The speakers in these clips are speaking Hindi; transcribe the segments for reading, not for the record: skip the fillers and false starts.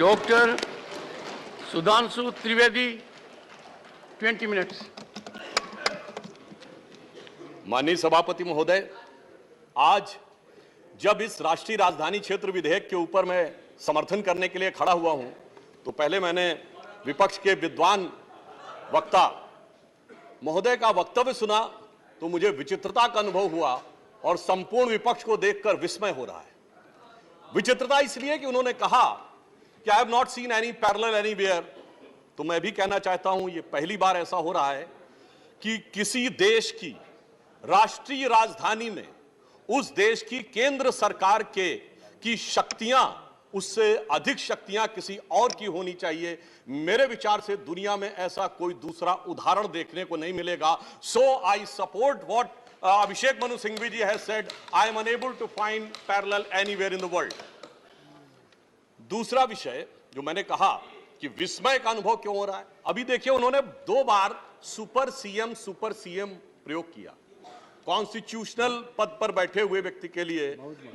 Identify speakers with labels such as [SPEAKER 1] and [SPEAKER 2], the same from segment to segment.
[SPEAKER 1] Doctor Sudhanshu Trivedi 20 minutes.
[SPEAKER 2] माननीय सभापति महोदय, आज जब इस राष्ट्रीय राजधानी क्षेत्र विधेयक के ऊपर मैं समर्थन करने के लिए खड़ा हुआ हूं, तो पहले मैंने विपक्ष के विद्वान वक्ता महोदय का वक्तव्य सुना तो मुझे विचित्रता का अनुभव हुआ और संपूर्ण विपक्ष को देखकर विस्मय हो रहा है। विचित्रता इसलिए कि उन्होंने कहा कि I have not seen any parallel anywhere. तो मैं भी कहना चाहता हूं, ये पहली बार ऐसा हो रहा है कि किसी देश की राष्ट्रीय राजधानी में उस देश की केंद्र सरकार की शक्तियां उससे अधिक शक्तियां किसी और की होनी चाहिए। मेरे विचार से दुनिया में ऐसा कोई दूसरा उदाहरण देखने को नहीं मिलेगा। So I support what Abhishek Manu Singhvi ji has said. I am unable to find parallel anywhere in the world. दूसरा विषय जो मैंने कहा कि विस्मय का अनुभव क्यों हो रहा है, अभी देखिए उन्होंने 2 बार सुपर सीएम प्रयोग किया कॉन्स्टिट्यूशनल पद पर बैठे हुए व्यक्ति के लिए।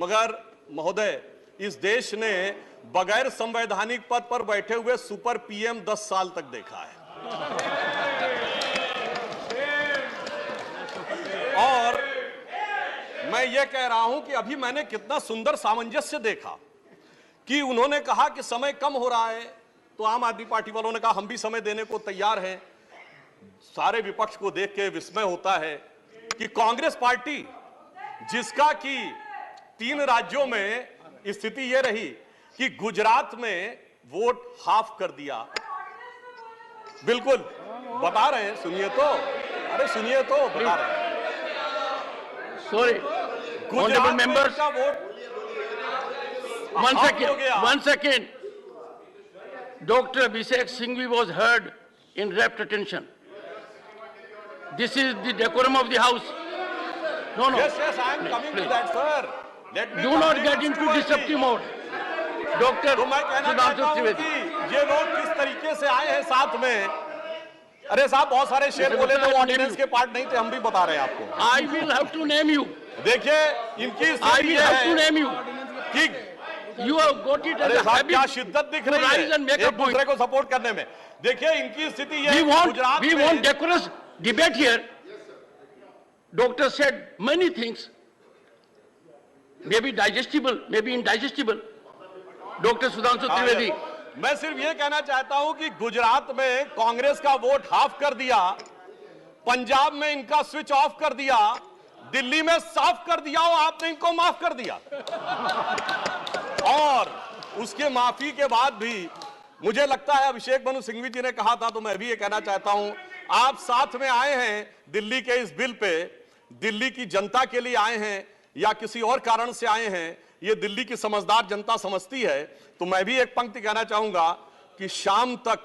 [SPEAKER 2] मगर महोदय, इस देश ने बगैर संवैधानिक पद पर बैठे हुए सुपर पीएम 10 साल तक देखा है। और मैं ये कह रहा हूं कि अभी मैंने कितना सुंदर सामंजस्य देखा कि उन्होंने कहा कि समय कम हो रहा है, तो आम आदमी पार्टी वालों ने कहा हम भी समय देने को तैयार हैं। सारे विपक्ष को देख के विस्मय होता है कि कांग्रेस पार्टी, जिसका कि 3 राज्यों में स्थिति यह रही कि गुजरात में वोट हाफ कर दिया। बिल्कुल बता रहे हैं, सुनिए तो, अरे सुनिए तो, बता रहे हैं।
[SPEAKER 1] Sorry, honorable members. One second. Dr. Abhishek Singhvi was heard in rapt attention. This is the decorum of the house. No.
[SPEAKER 2] Yes, I am coming to that, sir. Let me
[SPEAKER 1] do not get into disruptive mode. Dr.
[SPEAKER 2] तो मैं कहना चाहता हूं कि ये लोग किस तरीके से आए हैं साथ में। अरे साहब, बहुत सारे शेर बोले थे, ऑर्डिनेंस के पार्ट नहीं थे, हम भी बता रहे हैं आपको।
[SPEAKER 1] I will have to name you.
[SPEAKER 2] देखिए इनकी
[SPEAKER 1] I will have to name you.
[SPEAKER 2] कि
[SPEAKER 1] you have got it as a habit.
[SPEAKER 2] क्या शिद्दत दिख रही है एक दूसरे को सपोर्ट करने में। देखिए इनकी स्थिति ये गुजरात में।
[SPEAKER 1] We want decorous debate here. Doctor said many things, maybe digestible, maybe indigestible. Dr. Sudhanshu Trivedi.
[SPEAKER 2] मैं सिर्फ ये कहना चाहता हूं कि गुजरात में कांग्रेस का वोट हाफ कर दिया, पंजाब में इनका स्विच ऑफ कर दिया, दिल्ली में साफ कर दिया और आपने इनको माफ कर दिया। और उसके माफी के बाद भी मुझे लगता है, अभिषेक मनु सिंघवी जी ने कहा था तो मैं भी ये कहना चाहता हूं, आप साथ में आए हैं दिल्ली के इस बिल पे, दिल्ली की जनता के लिए आए हैं या किसी और कारण से आए हैं, ये दिल्ली की समझदार जनता समझती है। तो मैं भी एक पंक्ति कहना चाहूंगा कि शाम तक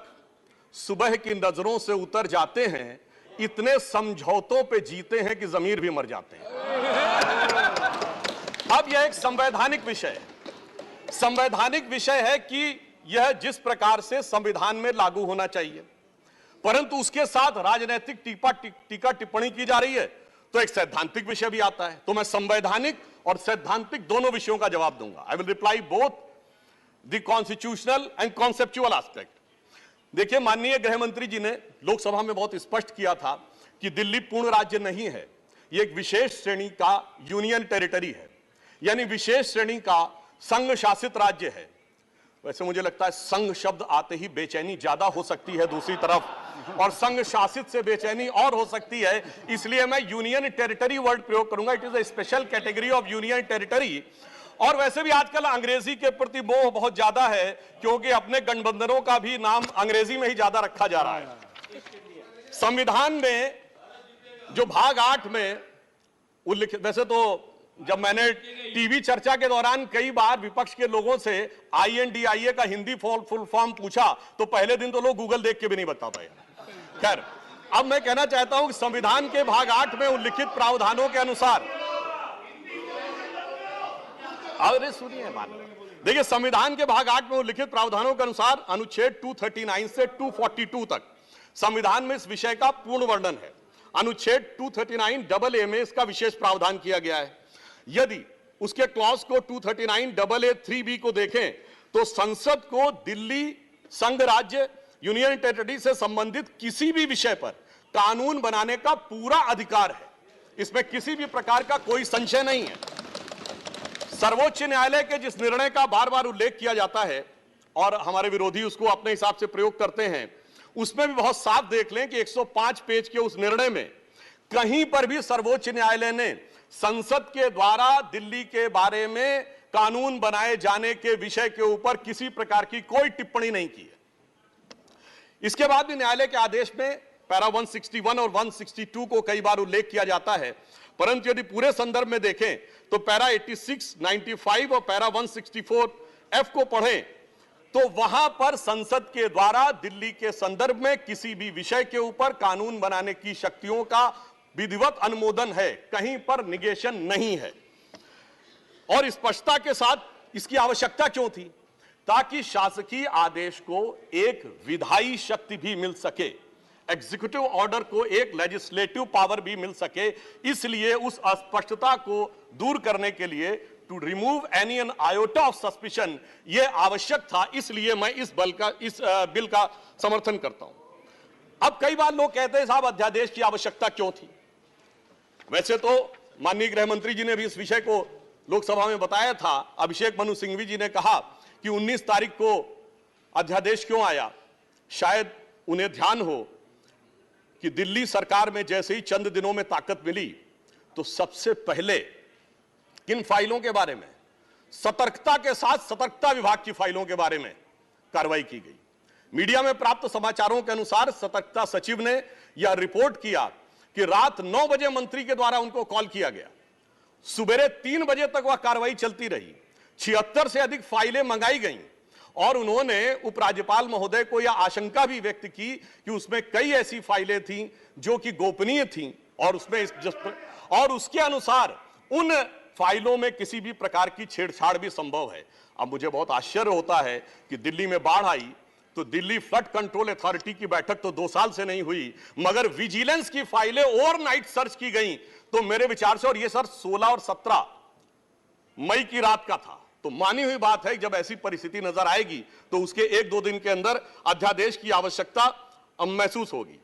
[SPEAKER 2] सुबह की नजरों से उतर जाते हैं, इतने समझौतों पे जीते हैं कि जमीर भी मर जाते हैं। अब यह एक संवैधानिक विषय है। संवैधानिक विषय है कि यह जिस प्रकार से संविधान में लागू होना चाहिए, परंतु उसके साथ राजनीतिक टीका टिप्पणी की जा रही है, तो एक सैद्धांतिक विषय भी आता है। तो मैं संवैधानिक और सैद्धांतिक दोनों विषयों का जवाब दूंगा। I will reply both the constitutional and conceptual aspect. देखिए, माननीय गृह मंत्री जी ने लोकसभा में बहुत स्पष्ट किया था कि दिल्ली पूर्ण राज्य नहीं है, यह एक विशेष श्रेणी का यूनियन टेरिटरी है, यानी विशेष श्रेणी का संघ शासित राज्य है। वैसे मुझे लगता है संघ शब्द आते ही बेचैनी ज्यादा हो सकती है दूसरी तरफ, और संघ शासित से बेचैनी और हो सकती है, इसलिए मैं यूनियन टेरिटरी वर्ड प्रयोग करूंगा। It is a special category of union territory. और वैसे भी आजकल अंग्रेजी के प्रति मोह बहुत ज्यादा है, क्योंकि अपने गठबंधनों का भी नाम अंग्रेजी में ही ज्यादा रखा जा रहा है। संविधान में जो भाग 8 में उल्लिखित, वैसे तो जब मैंने टीवी चर्चा के दौरान कई बार विपक्ष के लोगों से INDIA का हिंदी फुल फॉर्म पूछा, तो पहले दिन तो लोग गूगल देख के भी नहीं बता पाए। खैर, अब मैं कहना चाहता हूं कि संविधान के भाग 8 में उल्लिखित प्रावधानों के अनुसार, अरे सुनिए बात, देखिए संविधान के भाग 8 में उल्लिखित प्रावधानों के अनुसार अनुच्छेद 239 से 242 तक संविधान में इस विषय का पूर्ण वर्णन है। अनुच्छेद 239AA में इसका विशेष प्रावधान किया गया है। यदि उसके क्लॉज को 239AA3B को देखें तो संसद को दिल्ली संघ राज्य यूनियन टेरिटरी से संबंधित किसी भी विषय पर कानून बनाने का पूरा अधिकार है। इसमें किसी भी प्रकार का कोई संशय नहीं है। सर्वोच्च न्यायालय के जिस निर्णय का बार बार उल्लेख किया जाता है और हमारे विरोधी उसको अपने हिसाब से प्रयोग करते हैं, उसमें भी बहुत साफ देख लें कि 105 पेज के उस निर्णय में कहीं पर भी सर्वोच्च न्यायालय ने संसद के द्वारा दिल्ली के बारे में कानून बनाए जाने के विषय के ऊपर किसी प्रकार की कोई टिप्पणी नहीं की है। इसके बाद भी न्यायालय के आदेश में पैरा 161 और 162 को कई बार उल्लेख किया जाता है, परंतु यदि पूरे संदर्भ में देखें तो पैरा 86, 95 और पैरा 164 एफ को पढ़ें तो वहां पर संसद के द्वारा दिल्ली के संदर्भ में किसी भी विषय के ऊपर कानून बनाने की शक्तियों का विधिवत अनुमोदन है, कहीं पर निगेशन नहीं है। और स्पष्टता के साथ इसकी आवश्यकता क्यों थी? ताकि शासकीय आदेश को एक विधायी शक्ति भी मिल सके, एग्जीक्यूटिव ऑर्डर को एक लेजिस्लेटिव पावर भी मिल सके। इसलिए उस अस्पष्टता को दूर करने के लिए to remove any an iota of suspicion यह आवश्यक था। इसलिए मैं इस बिल का समर्थन करता हूं। अब कई बार लोग कहते हैं साहब अध्यादेश की आवश्यकता क्यों थी? वैसे तो माननीय गृह मंत्री जी ने भी इस विषय को लोकसभा में बताया था। अभिषेक मनु सिंघवी जी ने कहा कि 19 तारीख को अध्यादेश क्यों आया। शायद उन्हें ध्यान हो कि दिल्ली सरकार में जैसे ही चंद दिनों में ताकत मिली तो सबसे पहले किन फाइलों के बारे में, सतर्कता के साथ सतर्कता विभाग की फाइलों के बारे में कार्रवाई की गई। मीडिया में प्राप्त समाचारों के अनुसार सतर्कता सचिव ने यह रिपोर्ट किया कि रात 9 बजे मंत्री के द्वारा उनको कॉल किया गया, सुबह 3 बजे तक वह कार्रवाई चलती रही, 76 से अधिक फाइलें मंगाई गईं और उन्होंने उपराज्यपाल महोदय को यह आशंका भी व्यक्त की कि उसमें कई ऐसी फाइलें थीं जो कि गोपनीय थीं और उसके अनुसार उन फाइलों में किसी भी प्रकार की छेड़छाड़ भी संभव है। अब मुझे बहुत आश्चर्य होता है कि दिल्ली में बाढ़ आई तो दिल्ली फ्लड कंट्रोल अथॉरिटी की बैठक तो 2 साल से नहीं हुई, मगर विजिलेंस की फाइलें ओवरनाइट सर्च की गई। तो मेरे विचार से, और ये सर 16 और 17 मई की रात का था, तो मानी हुई बात है जब ऐसी परिस्थिति नजर आएगी तो उसके 1-2 दिन के अंदर अध्यादेश की आवश्यकता महसूस होगी।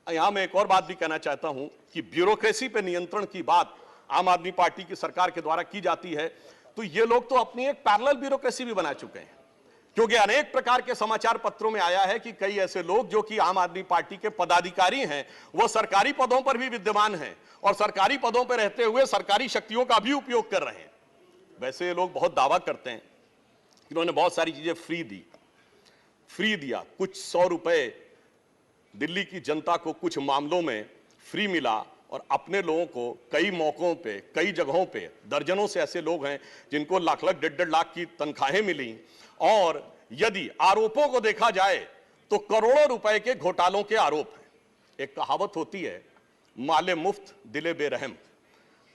[SPEAKER 2] यहां मैं एक और बात भी कहना चाहता हूं कि ब्यूरोक्रेसी पर नियंत्रण की बात आम आदमी पार्टी की सरकार के द्वारा की जाती है, तो ये लोग तो अपनी एक पैरेलल ब्यूरोक्रेसी भी बना चुके हैं, क्योंकि अनेक प्रकार के समाचार पत्रों में आया है कि कई ऐसे लोग जो कि आम आदमी पार्टी के पदाधिकारी हैं वो सरकारी पदों पर भी विद्यमान हैं और सरकारी पदों पर रहते हुए सरकारी शक्तियों का भी उपयोग कर रहे हैं। वैसे ये लोग बहुत दावा करते हैं कि उन्होंने बहुत सारी चीजें फ्री दिया, कुछ 100 रुपए दिल्ली की जनता को कुछ मामलों में फ्री मिला और अपने लोगों को कई मौकों पे, कई जगहों पे, दर्जनों से ऐसे लोग हैं जिनको लाख लाख 1.5 लाख की तनख्वाहें मिली। और यदि आरोपों को देखा जाए तो करोड़ों रुपए के घोटालों के आरोप हैं। एक कहावत होती है, माले मुफ्त दिले बेरहम।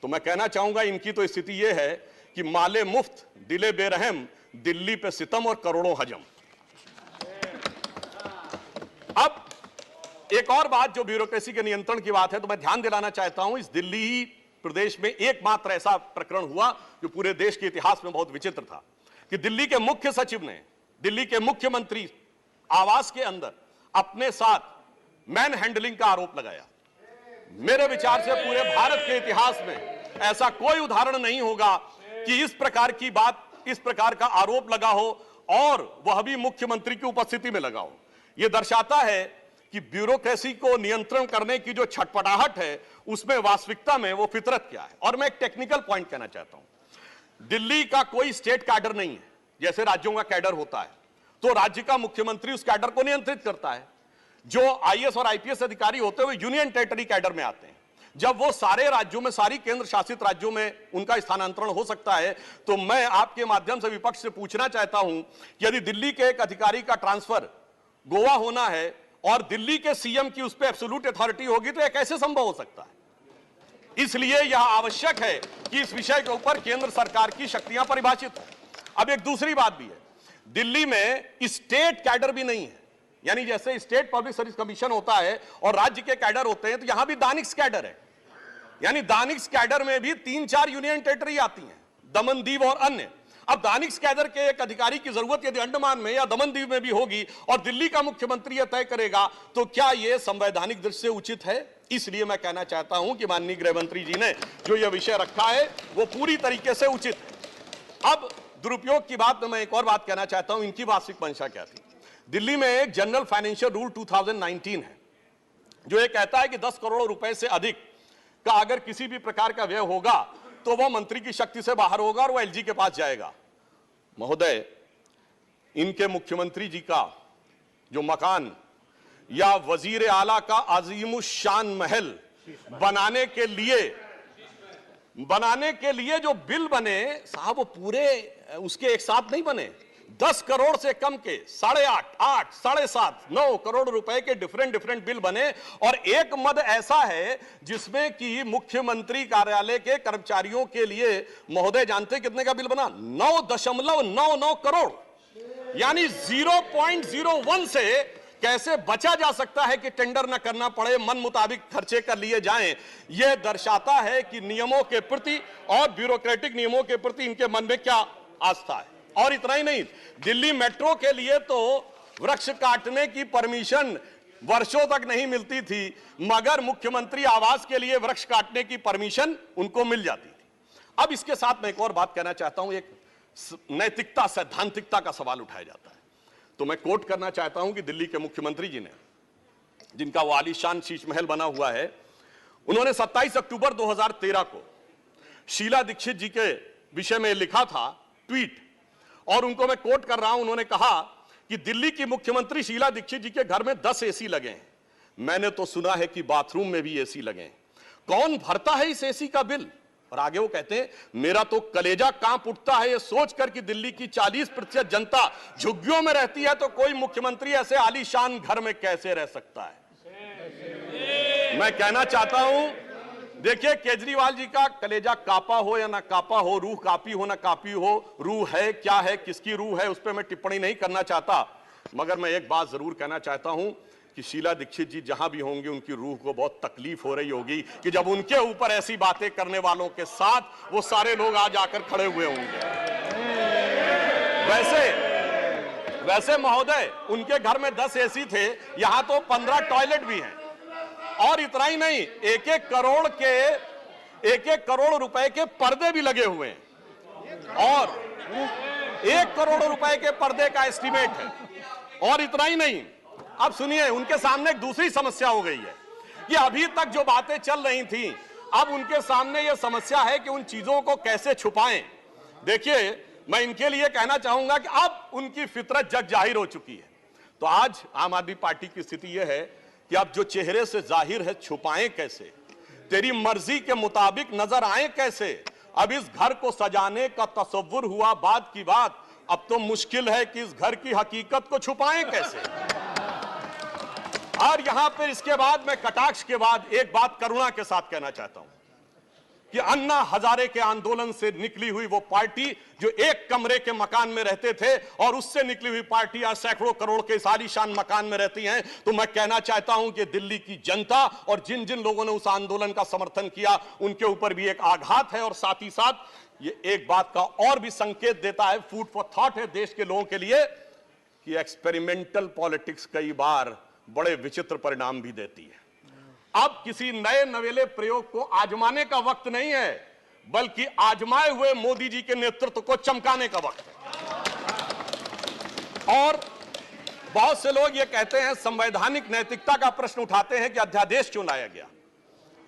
[SPEAKER 2] तो मैं कहना चाहूंगा इनकी तो स्थिति यह है कि माले मुफ्त दिले बेरहम, दिल्ली पे सितम और करोड़ों हजम। अब एक और बात जो ब्यूरोक्रेसी के नियंत्रण की बात है, तो मैं ध्यान दिलाना चाहता हूं, इस दिल्ली प्रदेश में एकमात्र ऐसा प्रकरण हुआ जो पूरे देश के इतिहास में बहुत विचित्र था कि दिल्ली के मुख्य सचिव ने दिल्ली के मुख्यमंत्री आवास के अंदर अपने साथ मैन हैंडलिंग का आरोप लगाया। मेरे विचार से पूरे भारत के इतिहास में ऐसा कोई उदाहरण नहीं होगा कि इस प्रकार की बात, इस प्रकार का आरोप लगा हो और वह भी मुख्यमंत्री की उपस्थिति में लगा हो। यह दर्शाता है कि ब्यूरोक्रेसी को नियंत्रण करने की जो छटपटाहट है उसमें वास्तविकता में वो फितरत क्या है। और मैं एक टेक्निकल पॉइंट कहना चाहता हूं, दिल्ली का कोई स्टेट कैडर नहीं है, जैसे राज्यों का कैडर होता है तो राज्य का मुख्यमंत्री उस कैडर को नियंत्रित करता है। जो आईएएस और आईपीएस अधिकारी होते हैं वो यूनियन टेरिटरी कैडर में आते हैं। जब वो सारे राज्यों में, सारी केंद्र शासित राज्यों में उनका स्थानांतरण हो सकता है, तो मैं आपके माध्यम से विपक्ष से पूछना चाहता हूं कि यदि दिल्ली के एक अधिकारी का ट्रांसफर गोवा होना है और दिल्ली के सीएम की उस पर एब्सोल्यूट अथॉरिटी होगी तो यह कैसे संभव हो सकता है? इसलिए यह आवश्यक है कि इस विषय के ऊपर केंद्र सरकार की शक्तियां परिभाषित हो। अब एक दूसरी बात भी है, दिल्ली में स्टेट कैडर भी नहीं है, यानी जैसे स्टेट पब्लिक सर्विस कमीशन होता है और राज्य के कैडर होते हैं, तो यहां भी दानिक्स कैडर है। यानी दानिक्स कैडर में भी 3-4 यूनियन टेरिटरी आती हैं, दमन, दीव और अन्य। अब दानिश कैडर के एक अधिकारी की जरूरत यदि अंडमान में या दमन दीव में भी होगी और दिल्ली का मुख्यमंत्री यह तय करेगा, तो क्या यह संवैधानिक दृष्टि से उचित है? इसलिए मैं कहना चाहता हूं कि माननीय गृह मंत्री जी ने जो यह विषय रखा है वो पूरी तरीके से उचित है। अब दुरुपयोग की बात में मैं एक और बात कहना चाहता हूं, इनकी वास्तविक मंशा क्या थी। दिल्ली में एक जनरल फाइनेंशियल रूल 2019 है जो ये कहता है कि 10 करोड़ रुपए से अधिक का अगर किसी भी प्रकार का व्यय होगा तो वह मंत्री की शक्ति से बाहर होगा और वह एलजी के पास जाएगा। महोदय, इनके मुख्यमंत्री जी का जो मकान या वजीर आला का अजीमुशान महल बनाने के लिए जो बिल बने साहब, वो पूरे उसके एक साथ नहीं बने। 10 करोड़ से कम के 8.5, 8, 7.5, 9 करोड़ रुपए के डिफरेंट बिल बने और एक मद ऐसा है जिसमें कि मुख्यमंत्री कार्यालय के कर्मचारियों के लिए महोदय जानते कितने का बिल बना? 9.99 करोड़, यानी 0.01 से कैसे बचा जा सकता है कि टेंडर न करना पड़े, मन मुताबिक खर्चे कर लिए जाएं। यह दर्शाता है कि नियमों के प्रति और ब्यूरोक्रेटिक नियमों के प्रति इनके मन में क्या आस्था है। और इतना ही नहीं, दिल्ली मेट्रो के लिए तो वृक्ष काटने की परमिशन वर्षों तक नहीं मिलती थी, मगर मुख्यमंत्री आवास के लिए वृक्ष काटने की परमिशन उनको मिल जाती थी। अब इसके साथ मैं एक और बात कहना चाहता हूं, एक नैतिकता, सैद्धांतिकता का सवाल उठाया जाता है। तो मैं कोट करना चाहता हूं कि दिल्ली के मुख्यमंत्री जी ने, जिनका वो आलीशान शीश महल बना हुआ है, उन्होंने 27 अक्टूबर 2013 को शीला दीक्षित जी के विषय में लिखा था ट्वीट, और उनको मैं कोट कर रहा हूं। उन्होंने कहा कि दिल्ली की मुख्यमंत्री शीला दीक्षित जी के घर में 10 एसी लगे हैं। मैंने तो सुना है कि बाथरूम में भी एसी लगे हैं। कौन भरता है इस एसी का बिल? और आगे वो कहते हैं, मेरा तो कलेजा कांप उठता है ये सोचकर कि दिल्ली की 40% जनता झुग्गियों में रहती है, तो कोई मुख्यमंत्री ऐसे आलीशान घर में कैसे रह सकता है। मैं कहना चाहता हूं, देखिए, केजरीवाल जी का कलेजा कापा हो या ना कापा हो, रूह कापी हो ना कापी हो, रूह है क्या है, किसकी रूह है, उस पर मैं टिप्पणी नहीं करना चाहता, मगर मैं एक बात जरूर कहना चाहता हूं कि शीला दीक्षित जी जहां भी होंगे उनकी रूह को बहुत तकलीफ हो रही होगी कि जब उनके ऊपर ऐसी बातें करने वालों के साथ वो सारे लोग आज आकर खड़े हुए होंगे। वैसे महोदय, उनके घर में 10 एसी थे, यहां तो 15 टॉयलेट भी हैं। और इतना ही नहीं, 1-1 करोड़ रुपए के पर्दे भी लगे हुए हैं, और 1 करोड़ रुपए के पर्दे का एस्टीमेट है। और इतना ही नहीं, अब सुनिए, उनके सामने एक दूसरी समस्या हो गई है कि अभी तक जो बातें चल रही थी, अब उनके सामने यह समस्या है कि उन चीजों को कैसे छुपाएं। देखिए, मैं इनके लिए कहना चाहूंगा कि अब उनकी फितरत जग जाहिर हो चुकी है। तो आज आम आदमी पार्टी की स्थिति यह है कि अब जो चेहरे से जाहिर है छुपाएं कैसे, तेरी मर्जी के मुताबिक नजर आए कैसे। अब इस घर को सजाने का तसव्वुर हुआ बात की बात, अब तो मुश्किल है कि इस घर की हकीकत को छुपाएं कैसे। और यहां पर इसके बाद मैं कटाक्ष के बाद एक बात करुणा के साथ कहना चाहता हूं कि अन्ना हजारे के आंदोलन से निकली हुई वो पार्टी जो एक कमरे के मकान में रहते थे, और उससे निकली हुई पार्टी आज सैकड़ों करोड़ के आलीशान मकान में रहती हैं, तो मैं कहना चाहता हूं कि दिल्ली की जनता और जिन जिन लोगों ने उस आंदोलन का समर्थन किया उनके ऊपर भी एक आघात है। और साथ ही साथ ये एक बात का और भी संकेत देता है, फूड फॉर थॉट है देश के लोगों के लिए, कि एक्सपेरिमेंटल पॉलिटिक्स कई बार बड़े विचित्र परिणाम भी देती है। अब किसी नए नवेले प्रयोग को आजमाने का वक्त नहीं है, बल्कि आजमाए हुए मोदी जी के नेतृत्व को चमकाने का वक्त है। और बहुत से लोग ये कहते हैं, संवैधानिक नैतिकता का प्रश्न उठाते हैं कि अध्यादेश क्यों लाया गया।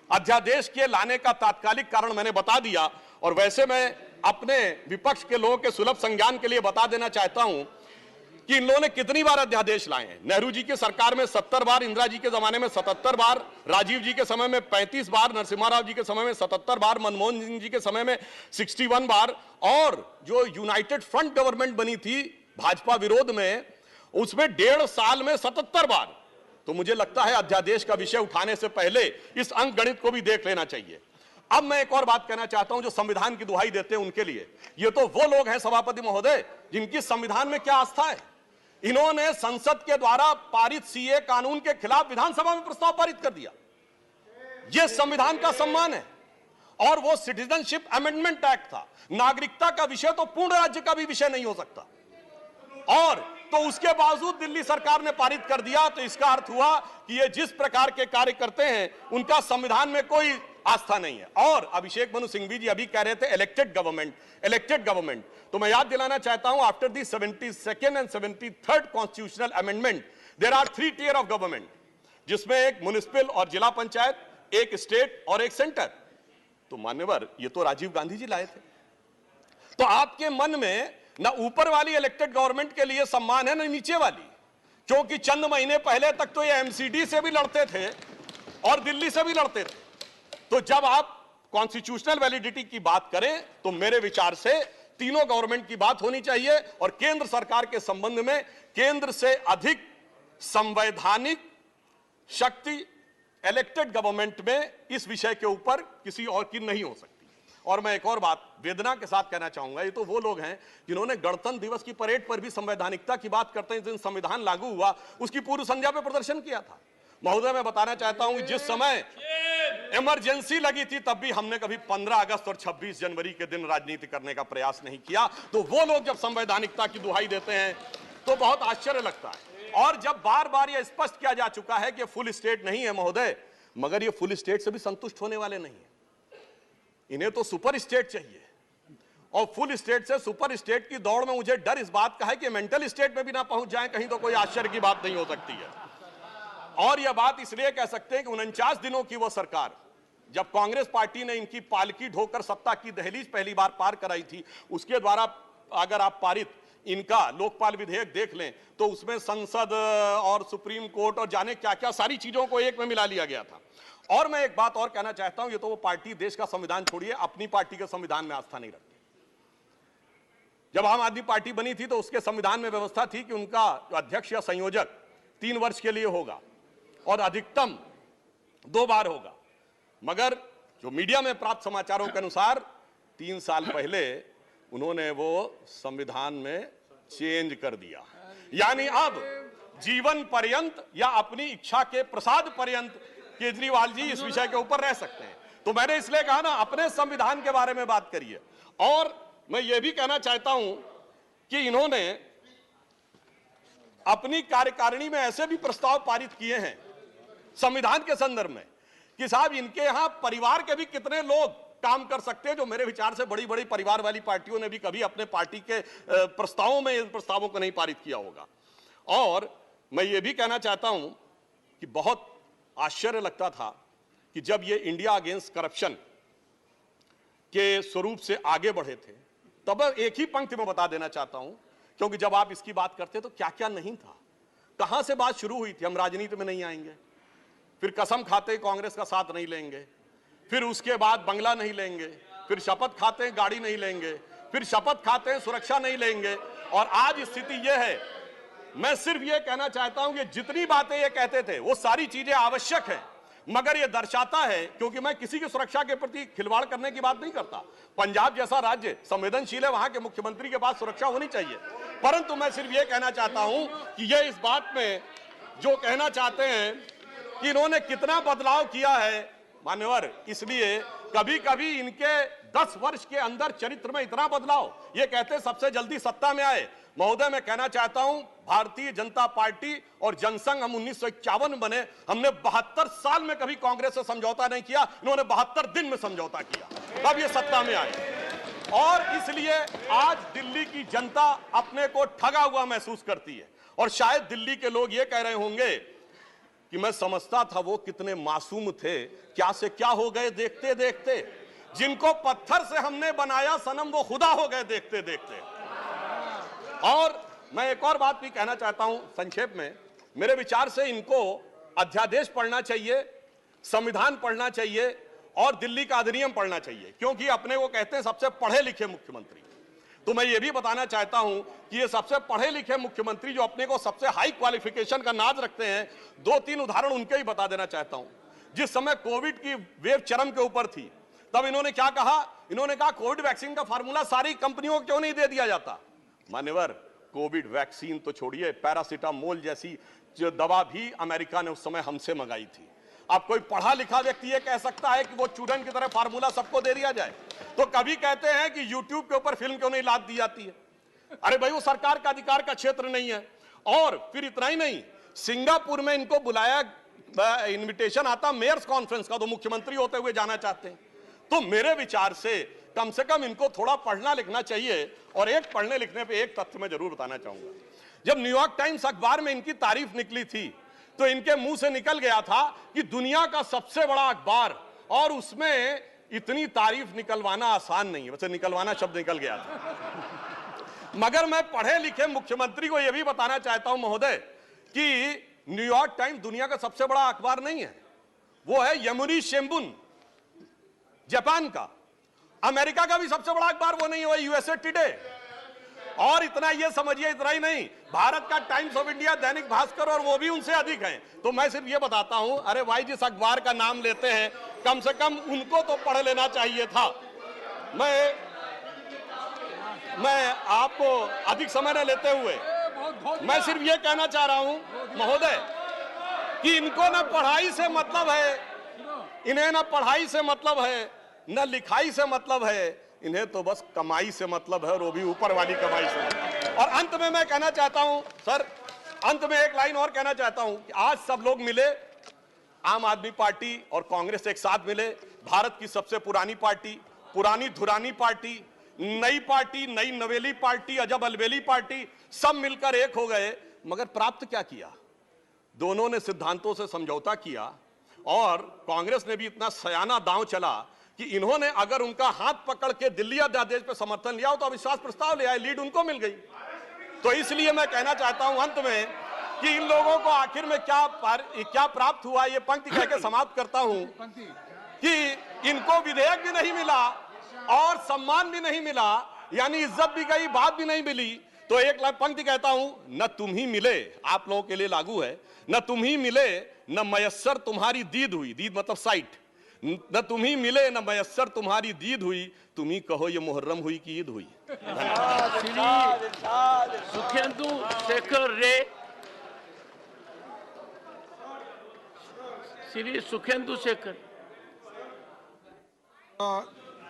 [SPEAKER 2] अध्यादेश के लाने का तात्कालिक कारण मैंने बता दिया, और वैसे मैं अपने विपक्ष के लोगों के सुलभ संज्ञान के लिए बता देना चाहता हूं कि इन लोगों ने कितनी बार अध्यादेश लाए हैं। नेहरू जी की सरकार में 70 बार, इंदिरा जी के जमाने में 77 बार, राजीव जी के समय में 35 बार, नरसिम्हा राव जी के समय में 77 बार, मनमोहन सिंह जी के समय में 61 बार, और जो यूनाइटेड फ्रंट गवर्नमेंट बनी थी भाजपा विरोध में, उसमें 1.5 साल में 77 बार। तो मुझे लगता है अध्यादेश का विषय उठाने से पहले इस अंक गणित को भी देख लेना चाहिए। अब मैं एक और बात कहना चाहता हूं, जो संविधान की दुहाई देते हैं उनके लिए, ये तो वो लोग हैं सभापति महोदय जिनकी संविधान में क्या आस्था है। इन्होंने संसद के द्वारा पारित सीए कानून के खिलाफ विधानसभा में प्रस्ताव पारित कर दिया। यह संविधान का सम्मान है। और वो सिटीजनशिप अमेंडमेंट एक्ट था। नागरिकता का विषय तो पूर्ण राज्य का भी विषय नहीं हो सकता, और तो उसके बावजूद दिल्ली सरकार ने पारित कर दिया। तो इसका अर्थ हुआ कि ये जिस प्रकार के कार्य करते हैं उनका संविधान में कोई आस्था नहीं है। और अभिषेक मनु सिंघवी जी अभी कह रहे थे इलेक्टेड गवर्नमेंट, तो मैं याद दिलाना चाहता हूं, after the 72nd and 73rd constitutional amendment there are 3 tier of government, जिसमें एक म्युनिसिपल और जिला पंचायत, एक स्टेट और एक सेंटर। तो मान्यवर, ये तो राजीव गांधी जी लाए थे। तो आपके मन में ना ऊपर वाली इलेक्टेड गवर्नमेंट के लिए सम्मान है ना नीचे वाली, क्योंकि चंद महीने पहले तक तो ये एमसीडी से भी लड़ते थे और दिल्ली से भी लड़ते थे। तो जब आप कॉन्स्टिट्यूशनल वैलिडिटी की बात करें तो मेरे विचार से तीनों गवर्नमेंट की बात होनी चाहिए, और केंद्र सरकार के संबंध में केंद्र से अधिक संवैधानिक शक्ति इलेक्टेड गवर्नमेंट में इस विषय के ऊपर किसी और की नहीं हो सकती। और मैं एक और बात वेदना के साथ कहना चाहूंगा, ये तो वो लोग हैं जिन्होंने गणतंत्र दिवस की परेड पर भी संवैधानिकता की बात करते हैं, जिस दिन संविधान लागू हुआ उसकी पूर्व संध्या पर प्रदर्शन किया था। महोदय, मैं बताना चाहता हूं कि जिस समय इमरजेंसी लगी थी तब भी हमने कभी 15 अगस्त और 26 जनवरी के दिन राजनीति करने का प्रयास नहीं किया। तो वो लोग जब संवैधानिकता की दुहाई देते हैं तो बहुत आश्चर्य लगता है। और जब बार बार यह स्पष्ट किया जा चुका है कि फुल स्टेट नहीं है महोदय, मगर ये फुल स्टेट से भी संतुष्ट होने वाले नहीं है, इन्हें तो सुपर स्टेट चाहिए। और फुल स्टेट से सुपर स्टेट की दौड़ में मुझे डर इस बात का है कि मेंटल स्टेट में भी ना पहुंच जाए कहीं, तो कोई आश्चर्य की बात नहीं हो सकती है। और यह बात इसलिए कह सकते हैं कि 49 दिनों की वो सरकार, जब कांग्रेस पार्टी ने इनकी पालकी ढोकर सत्ता की दहलीज पहली बार पार कराई थी, उसके द्वारा अगर आप पारित इनका लोकपाल विधेयक देख लें तो उसमें संसद और सुप्रीम कोर्ट और जाने क्या क्या सारी चीजों को एक में मिला लिया गया था। और मैं एक बात और कहना चाहता हूं, ये तो वो पार्टी देश का संविधान छोड़िए, अपनी पार्टी के संविधान में आस्था नहीं रखती। जब आम आदमी पार्टी बनी थी तो उसके संविधान में व्यवस्था थी कि उनका अध्यक्ष या संयोजक 3 वर्ष के लिए होगा और अधिकतम 2 बार होगा। मगर जो मीडिया में प्राप्त समाचारों के अनुसार 3 साल पहले उन्होंने वो संविधान में चेंज कर दिया, यानी अब जीवन पर्यंत या अपनी इच्छा के प्रसाद पर्यंत केजरीवाल जी इस विषय के ऊपर रह सकते हैं। तो मैंने इसलिए कहा ना, अपने संविधान के बारे में बात करिए। और मैं ये भी कहना चाहता हूं कि इन्होंने अपनी कार्यकारिणी में ऐसे भी प्रस्ताव पारित किए हैं संविधान के संदर्भ में कि साहब इनके यहां परिवार के भी कितने लोग काम कर सकते हैं, जो मेरे विचार से बड़ी बड़ी परिवार वाली पार्टियों ने भी कभी अपने पार्टी के प्रस्तावों में इन प्रस्तावों को नहीं पारित किया होगा। और मैं ये भी कहना चाहता हूं कि बहुत आश्चर्य लगता था कि जब ये इंडिया अगेंस्ट करप्शन के स्वरूप से आगे बढ़े थे, तब एक ही पंक्ति में बता देना चाहता हूं, क्योंकि जब आप इसकी बात करते तो क्या क्या नहीं था, कहां से बात शुरू हुई थी, हम राजनीति में नहीं आएंगे, फिर कसम खाते कांग्रेस का साथ नहीं लेंगे, फिर उसके बाद बंगला नहीं लेंगे, फिर शपथ खाते हैं गाड़ी नहीं लेंगे, फिर शपथ खाते हैं सुरक्षा नहीं लेंगे। और आज स्थिति यह है, मैं सिर्फ यह कहना चाहता हूं कि जितनी बातें ये कहते थे वो सारी चीजें आवश्यक है, मगर यह दर्शाता है, क्योंकि मैं किसी की सुरक्षा के प्रति खिलवाड़ करने की बात नहीं करता, पंजाब जैसा राज्य संवेदनशील है, वहां के मुख्यमंत्री के पास सुरक्षा होनी चाहिए। परंतु मैं सिर्फ यह कहना चाहता हूं कि यह इस बात में जो कहना चाहते हैं कि इन्होंने कितना बदलाव किया है मान्यवर, इसलिए कभी कभी इनके 10 वर्ष के अंदर चरित्र में इतना बदलाव, ये कहते सबसे जल्दी सत्ता में आए। महोदय, मैं कहना चाहता हूं भारतीय जनता पार्टी और जनसंघ, हम 1951 बने, हमने 72 साल में कभी कांग्रेस से समझौता नहीं किया, इन्होंने 72 दिन में समझौता किया, तब ये सत्ता में आए। और इसलिए आज दिल्ली की जनता अपने को ठगा हुआ महसूस करती है। और शायद दिल्ली के लोग ये कह रहे होंगे कि मैं समझता था वो कितने मासूम थे, क्या से क्या हो गए देखते देखते, जिनको पत्थर से हमने बनाया सनम वो खुदा हो गए देखते देखते। और मैं एक और बात भी कहना चाहता हूं संक्षेप में, मेरे विचार से इनको अध्यादेश पढ़ना चाहिए, संविधान पढ़ना चाहिए और दिल्ली का अधिनियम पढ़ना चाहिए, क्योंकि अपने को कहते हैं सबसे पढ़े लिखे मुख्यमंत्री। तो मैं ये भी बताना चाहता हूं कि ये सबसे पढ़े लिखे मुख्यमंत्री जो अपने को सबसे हाई क्वालिफिकेशन का नाज रखते हैं, 2-3 उदाहरण उनके ही बता देना चाहता हूं। जिस समय कोविड की वेव चरम के ऊपर थी, तब इन्होंने क्या कहा, इन्होंने कहा कोविड वैक्सीन का फार्मूला सारी कंपनियों को क्यों नहीं दे दिया जाता। मान्यवर, कोविड वैक्सीन तो छोड़िए, पैरासिटामोल जैसी जो दवा भी अमेरिका ने उस समय हमसे मंगाई थी। अब कोई पढ़ा लिखा व्यक्ति ये कह सकता है कि वो चूरन की तरह फार्मूला सबको दे दिया जाए? तो कभी कहते हैं कि यूट्यूब के ऊपर फिल्म क्यों नहीं लाद दी जाती है? अरे भाई वो सरकार का अधिकार का क्षेत्र नहीं है। और फिर इतना ही नहीं, सिंगापुर में इनको बुलाया, इनविटेशन आता मेयर्स कॉन्फ्रेंस का, तो मुख्यमंत्री होते हुए जाना चाहते हैं। तो मेरे विचार से कम इनको थोड़ा पढ़ना लिखना चाहिए। और एक पढ़ने लिखने पे एक तथ्य मैं जरूर बताना चाहूंगा। जब न्यूयॉर्क टाइम्स अखबार में इनकी तारीफ निकली थी तो इनके मुंह से निकल गया था कि दुनिया का सबसे बड़ा अखबार, और उसमें इतनी तारीफ निकलवाना आसान नहीं है। वैसे निकलवाना शब्द निकल गया था, मगर मैं पढ़े लिखे मुख्यमंत्री को यह भी बताना चाहता हूं महोदय कि न्यूयॉर्क टाइम्स दुनिया का सबसे बड़ा अखबार नहीं है, वो है यमुनी शिंबुन जापान का। अमेरिका का भी सबसे बड़ा अखबार वो नहीं है, यूएसए टुडे। और इतना ये समझिए, इतना ही नहीं, भारत का times of India, Dainik Bhaskar, और वो भी उनसे अधिक हैं। तो मैं सिर्फ ये बताता हूं, अरे भाई जिस अखबार का नाम लेते हैं कम से कम उनको तो पढ़ लेना चाहिए था। मैं आपको अधिक समय न लेते हुए मैं सिर्फ ये कहना चाह रहा हूं महोदय कि इनको ना पढ़ाई से मतलब है, इन्हें ना पढ़ाई से मतलब है, न लिखाई से मतलब है, इन्हें तो बस कमाई से मतलब है, और वो भी ऊपर वाली कमाई से मतलब है। और अंत में मैं कहना चाहता हूं सर, अंत में एक लाइन और कहना चाहता हूं कि आज सब लोग मिले, आम आदमी पार्टी और कांग्रेस एक साथ मिले, भारत की सबसे पुरानी पार्टी, पुरानी धुरानी पार्टी, नई पार्टी, नई नवेली पार्टी, अजब अलबेली पार्टी, सब मिलकर एक हो गए। मगर प्राप्त क्या किया? दोनों ने सिद्धांतों से समझौता किया, और कांग्रेस ने भी इतना सयाना दांव चला कि इन्होंने अगर उनका हाथ पकड़ के दिल्ली अध्यादेश पे समर्थन लिया हो तो अविश्वास प्रस्ताव ले आए, लीड उनको मिल गई। तो इसलिए मैं कहना चाहता हूं अंत में कि इन लोगों को आखिर में क्या प्राप्त हुआ, ये पंक्ति कह के समाप्त करता हूं कि इनको विधेयक भी नहीं मिला और सम्मान भी नहीं मिला, यानी इज्जत भी गई, बात भी नहीं मिली। तो एक पंक्ति कहता हूं, न तुम ही मिले, आप लोगों के लिए लागू है, न तुम ही मिले न मयस्सर तुम्हारी दीद हुई, दीद मतलब साइट, न तुम ही मिले न मयस्सर तुम्हारी दीद हुई, तुम ही कहो ये मुहर्रम हुई कि ईद हुई।
[SPEAKER 1] सुखेंदु शेखर रे, श्री सुखेंदु शेखर।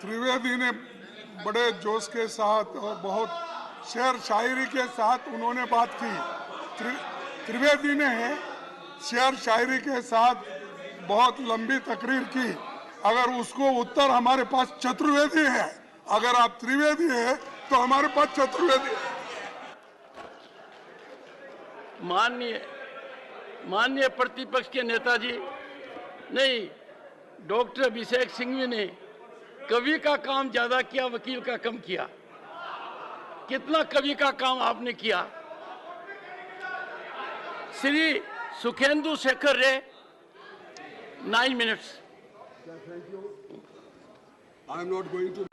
[SPEAKER 3] त्रिवेदी ने बड़े जोश के साथ और बहुत शेर शायरी के साथ उन्होंने बात की। त्रिवेदी ने शेर शायरी के साथ बहुत लंबी तकरीर की। अगर उसको उत्तर हमारे पास चतुर्वेदी है, अगर आप त्रिवेदी है तो हमारे पास चतुर्वेदी है।
[SPEAKER 1] माननीय प्रतिपक्ष के नेताजी, नहीं, डॉक्टर अभिषेक सिंघवी ने कवि का काम ज्यादा किया, वकील का कम किया। कितना कवि का काम आपने किया। श्री सुखेंदु शेखर रे, 9 minutes.
[SPEAKER 3] I am not going to